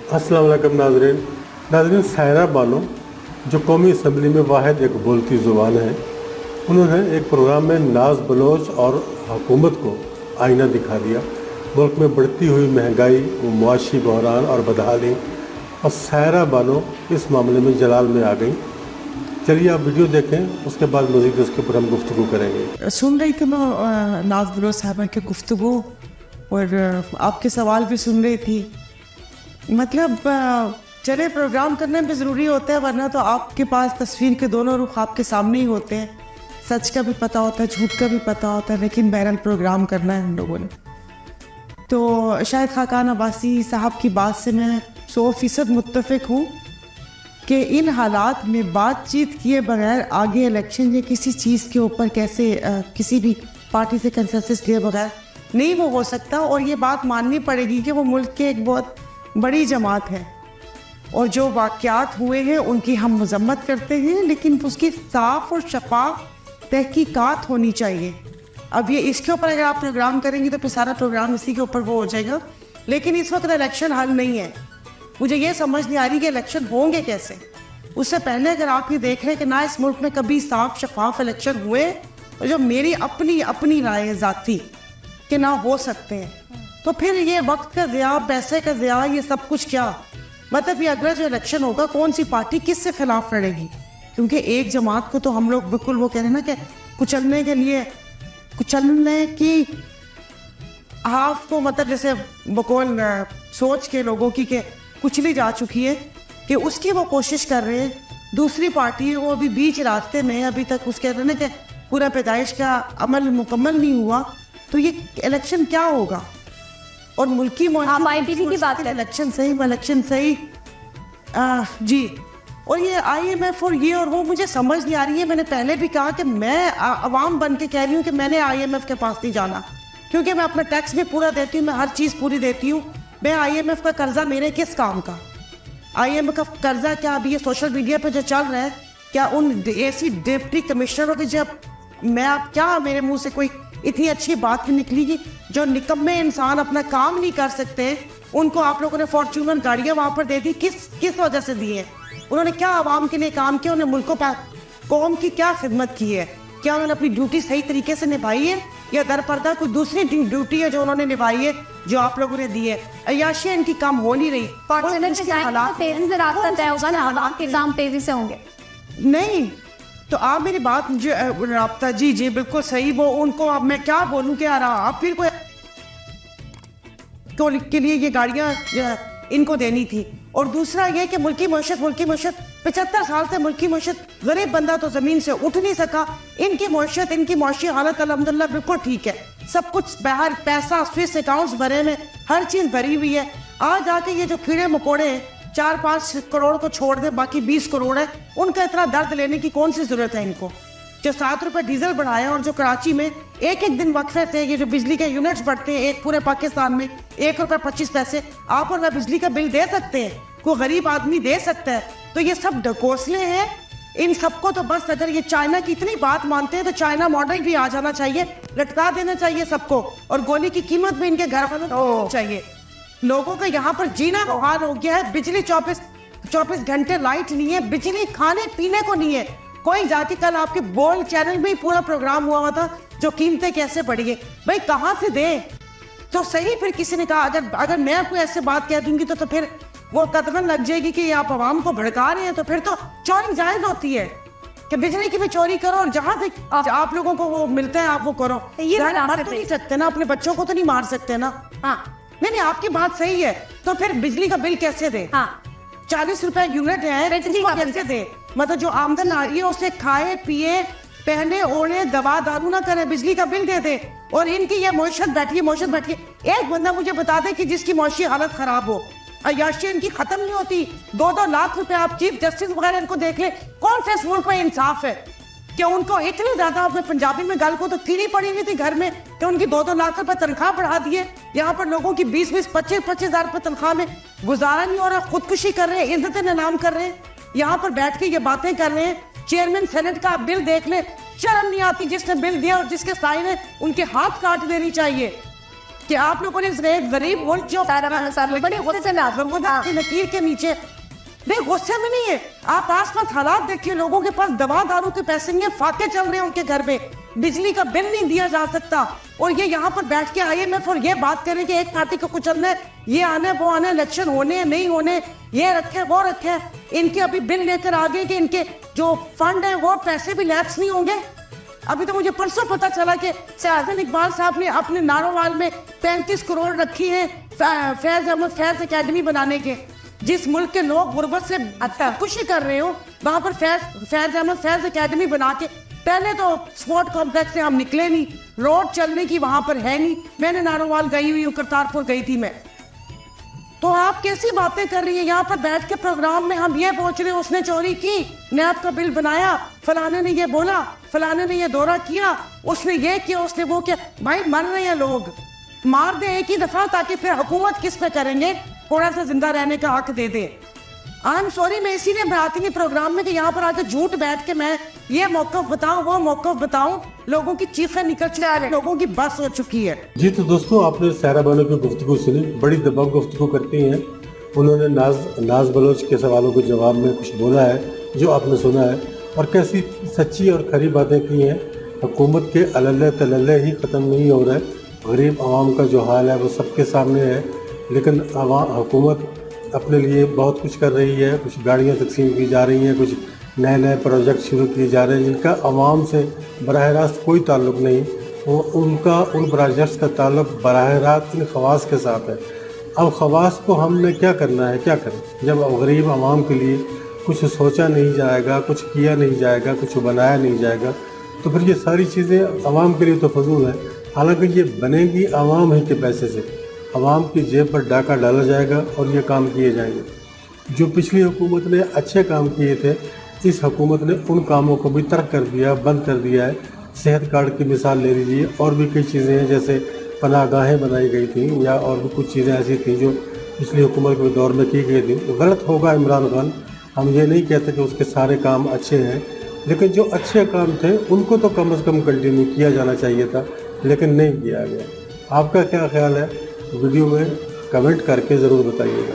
अस्सलाम वालेकुम नाज़रीन। सायरा बानो जो कौमी असम्बली में वाहिद एक बोलती ज़ुबान है, उन्होंने एक प्रोग्राम में नाज बलोच और हुकूमत को आईना दिखा दिया। मुल्क में बढ़ती हुई महंगाई, मुआशी बहरान और बदहाली, और सायरा बानो इस मामले में जलाल में आ गई। चलिए आप वीडियो देखें, उसके बाद मज़ीद इसके ऊपर हम गुफ्तगू करेंगे। सुन रही थी मैं नाज बलोच साहबा की गुफ्तगू और आपके सवाल भी सुन रही थी। मतलब चले प्रोग्राम करने भी ज़रूरी होता है, वरना तो आपके पास तस्वीर के दोनों रुख आपके सामने ही होते हैं। सच का भी पता होता है, झूठ का भी पता होता है, लेकिन बहरहाल प्रोग्राम करना है हम लोगों ने। तो शायद खाकान अब्बासी साहब की बात से मैं 100% मुत्तफ़िक हूँ कि इन हालात में बातचीत किए बगैर आगे इलेक्शन या किसी चीज़ के ऊपर कैसे किसी भी पार्टी से कंसेंसस किए बगैर नहीं वो हो सकता। और ये बात माननी पड़ेगी कि वो मुल्क के एक बहुत बड़ी जमात है और जो वाक़यात हुए हैं उनकी हम मज़म्मत करते हैं, लेकिन उसकी साफ़ और शफाफ तहकीकात होनी चाहिए। अब ये इसके ऊपर अगर आप प्रोग्राम करेंगे तो फिर सारा प्रोग्राम इसी के ऊपर वो हो जाएगा। लेकिन इस वक्त इलेक्शन हल नहीं है। मुझे ये समझ नहीं आ रही कि इलेक्शन होंगे कैसे। उससे पहले अगर आप ये देख रहे हैं कि ना इस मुल्क में कभी साफ शफाफ इलेक्शन हुए, और जो मेरी अपनी राय है ज़ाती कि ना हो सकते हैं, तो फिर ये वक्त का ज़िया, पैसे का ज़िया, ये सब कुछ क्या मतलब। ये अगला जो इलेक्शन होगा कौन सी पार्टी किससे खिलाफ लड़ेगी? क्योंकि एक जमात को तो हम लोग बिल्कुल वो कह रहे हैं ना कि कुचलने की हाफ को मतलब जैसे बकौल सोच के लोगों की के कुचली जा चुकी है कि उसकी वो कोशिश कर रहे हैं। दूसरी पार्टी वो अभी बीच रास्ते में, अभी तक उस कहते हैं ना कि पूरा पैदाइश का अमल मुकम्मल नहीं हुआ, तो ये इलेक्शन क्या होगा? और मुल्की की बात है, इलेक्शन सही जी। और ये IMF और ये और वो मुझे समझ नहीं आ रही है। मैंने पहले भी कहा कि मैं अवाम बन के कह रही हूँ कि मैंने IMF के पास नहीं जाना, क्योंकि मैं अपना टैक्स भी पूरा देती हूँ, मैं हर चीज़ पूरी देती हूँ। मैं IMF का कर्जा मेरे किस काम का? IMF का कर्जा क्या अभी ये सोशल मीडिया पे जो चल रहा है, क्या उन ऐसी डिप्टी कमिश्नरों की जब मैं आप क्या मेरे मुंह से कोई इतनी अच्छी बात निकलेगी? जो निकम्मे इंसान अपना काम नहीं कर सकते, उनको आप लोगों ने फॉर्च्यूनर गाड़ियाँ वहाँ पर दे दी, किस वजह से दी है? उन्होंने क्या आवाम के लिए काम किया? उन्होंने मुल्कों पर कौम की क्या खिदमत की है? क्या उन्होंने अपनी ड्यूटी सही तरीके से निभाई है, या दरपर्दा कोई दूसरी ड्यूटी है जो उन्होंने निभाई है जो आप लोगों ने दी है? अय्याशी इनकी कम हो नहीं रही। तेजी से होंगे नहीं तो आप मेरी बात जो राब्ता जी बिल्कुल सही। वो उनको अब मैं क्या बोलूँ कि यार आप फिर कोई के लिए ये गाड़ियाँ इनको देनी थी। और दूसरा ये कि मुल्की मईशत 75 साल से मुल्की मईशत, गरीब बंदा तो ज़मीन से उठ नहीं सका। इनकी मईशत, इनकी मुआशी हालत अल्हम्दुलिल्लाह बिल्कुल ठीक है। सब कुछ बाहर पैसा, स्विस अकाउंट्स भरे में, हर चीज़ भरी हुई है। आज आके ये जो कीड़े मकोड़े 4-5 करोड़ को छोड़ दे, बाकी 20 करोड़ है, उनका इतना दर्द लेने की कौन सी ज़रूरत है इनको? जो 7 रुपये डीजल बढ़ाया और जो कराची में एक दिन वक्फे थे, ये जो बिजली के यूनिट्स बढ़ते हैं एक पूरे पाकिस्तान में ₹1.25, आप और मैं बिजली का बिल दे सकते हैं, कोई गरीब आदमी दे सकता है। तो ये सब ढकोसले हैं। इन सबको तो बस अगर ये चाइना की इतनी बात मानते हैं तो चाइना मॉडल भी आ जाना चाहिए, लटका देना चाहिए सबको, और गोली की कीमत भी इनके घर वालों को चाहिए। लोगों का यहाँ पर जीना हाल हो गया है। बिजली 24 घंटे लाइट नहीं है, बिजली खाने पीने को नहीं है। कोई जाति, कल आपके बोल चैनल में पूरा प्रोग्राम हुआ था जो कीमतें कैसे बढ़ी है, भाई कहाँ से दे? तो सही फिर किसी ने कहा अगर मैं आपको ऐसे बात कह दूंगी तो फिर वो कतरन लग जाएगी कि आप आवाम को भड़का रहे हैं। तो फिर तो चोरी जायज होती है कि बिजली की भी चोरी करो और जहाँ तक आप लोगों को वो मिलता है आप वो करो। ये मर तो नहीं सकते ना, अपने बच्चों को तो नहीं मार सकते ना। हाँ नहीं आपकी बात सही है। तो फिर बिजली का बिल कैसे दे? 40 रुपए यूनिट है, बिजली का कैसे दे? मतलब जो आमदन आ रही है उसे खाए पिए, पहने ओढ़े, दवा दारू ना करे, बिजली का बिल दे दे। और इनकी ये मईशत बैठी है। एक बंदा मुझे बता दे कि जिसकी मौशी हालत खराब हो। अय्याशी इनकी खत्म नहीं होती। 2-2 लाख रुपए आप चीफ जस्टिस वगैरह इनको देख ले, कौन से मुल्क में इंसाफ है कि उनको इतनी ज्यादा, अपने पंजाबी में गल को तो कीड़ी पड़ी हुई थी घर में कि उनकी 2-2 लाख रुपए तनख्वाह बढ़ा दिए। यहाँ पर लोगों की 20-20, 25-25 हजार रुपए तनख्वाह में गुजारा नहीं हो रहा, खुदकुशी कर रहे हैं, इज्जत नीलाम कर रहे हैं, यहाँ पर बैठ के ये बातें कर रहे हैं। चेयरमैन सेनेट का बिल देख ले, शर्म नहीं आती? जिसने बिल दिया और जिसके साइन है उनके हाथ काट देनी चाहिए। कि आप लोगों ने इस गरीब मुल्क जो बड़े गुस्से में आप लोग की लकीर के नीचे नहीं, गुस्से में नहीं है। आप आसपास हालात देखिए, लोगों के पास दवा दारू के पैसे नहीं है, फाके चल रहे हैं उनके घर में, बिजली का बिल नहीं दिया जा सकता, और ये यहाँ पर बैठ के IMF और ये बात करें कि एक पार्टी को कुछ अंदर ये आने वो आने, इलेक्शन होने नहीं होने, ये रखे वो रखे। इनके अभी बिल लेकर आ गए कि इनके जो फंड है वो पैसे भी लैप्स नहीं होंगे। अभी तो मुझे परसों पता चला कि शाहजहां इकबाल साहब ने अपने नारोवाल में 35 करोड़ रखी है फैज अहमद फैज एकेडमी बनाने के। जिस मुल्क के लोग गुर्बत से खुशी कर रहे हो, वहां पर फैज अहमद फैज एकेडमी बना के, पहले तो स्पोर्ट कॉम्प्लेक्स से हम निकले नहीं, रोड चलने की वहां पर है नहीं। मैंने नारोवाल गई हुई हूँ, करतारपुर गई थी मैं। तो आप कैसी बातें कर रही है? यहाँ पर बैठ के प्रोग्राम में हम ये पहुंच रहे हैं, उसने चोरी की, नैब का बिल बनाया, फलाने ने ये बोला, फलाने ने ये दौरा किया, उसने ये किया, उसने वो किया। भाई मर रहे हैं लोग, मार दे एक ही दफा, ताकि फिर हुकूमत किस पे करेंगे, थोड़ा सा जिंदा रहने का हक दे दे। आई एम सॉरी, मैं इसीलिए बनाती नहीं प्रोग्राम में कि यहाँ पर आकर झूठ बैठ के मैं ये मौक़िफ़ बताऊं वो मौक़िफ़ बताऊं, लोगों की चीखें निकल जा रही, लोगों की बस हो चुकी है। जी तो दोस्तों, आपने सायरा बानो की गुफ्तगू सुनी, बड़ी दबाव गुफ्तगू करती हैं। उन्होंने नाज बलोच के सवालों के जवाब में कुछ बोला है जो आपने सुना है, और कैसी सच्ची और खरी बातें की हैं। हुकूमत के अलल्ले तलल्ले ही ख़त्म नहीं हो रहे, गरीब आवाम का जो हाल है वो सबके सामने है। लेकिन हुकूमत अपने लिए बहुत कुछ कर रही है, कुछ गाड़ियाँ तकसीम की जा रही हैं, कुछ नए नए प्रोजेक्ट शुरू किए जा रहे हैं जिनका आवाम से बराह रास्त कोई ताल्लुक़ नहीं। वो उन प्रोजेक्ट्स का ताल्लुक़ बराह रास्त इन खवास के साथ है। अब खवास को हमने क्या करना है, क्या करें जब गरीब आवाम के लिए कुछ सोचा नहीं जाएगा, कुछ किया नहीं जाएगा, कुछ बनाया नहीं जाएगा, तो फिर ये सारी चीज़ें आवाम के लिए तो फजूल है। हालांकि ये बनेगी आवाम ही के पैसे से, आवाम की जेब पर डाका डाला जाएगा और ये काम किए जाएंगे। जो पिछली हुकूमत ने अच्छे काम किए थे, इस हुकूमत ने उन कामों को भी तर्क कर दिया, बंद कर दिया है। सेहत कार्ड की मिसाल ले लीजिए, और भी कई चीज़ें हैं, जैसे पनाहगाहें बनाई गई थी या और भी कुछ चीज़ें ऐसी थी जो पिछली हुकूमत के दौर में की गई थी। गलत होगा इमरान खान, हम ये नहीं कहते कि उसके सारे काम अच्छे हैं, लेकिन जो अच्छे काम थे उनको तो कम से कम कंटिन्यू किया जाना चाहिए था, लेकिन नहीं किया गया। आपका क्या ख्याल है? वीडियो में कमेंट करके ज़रूर बताइएगा।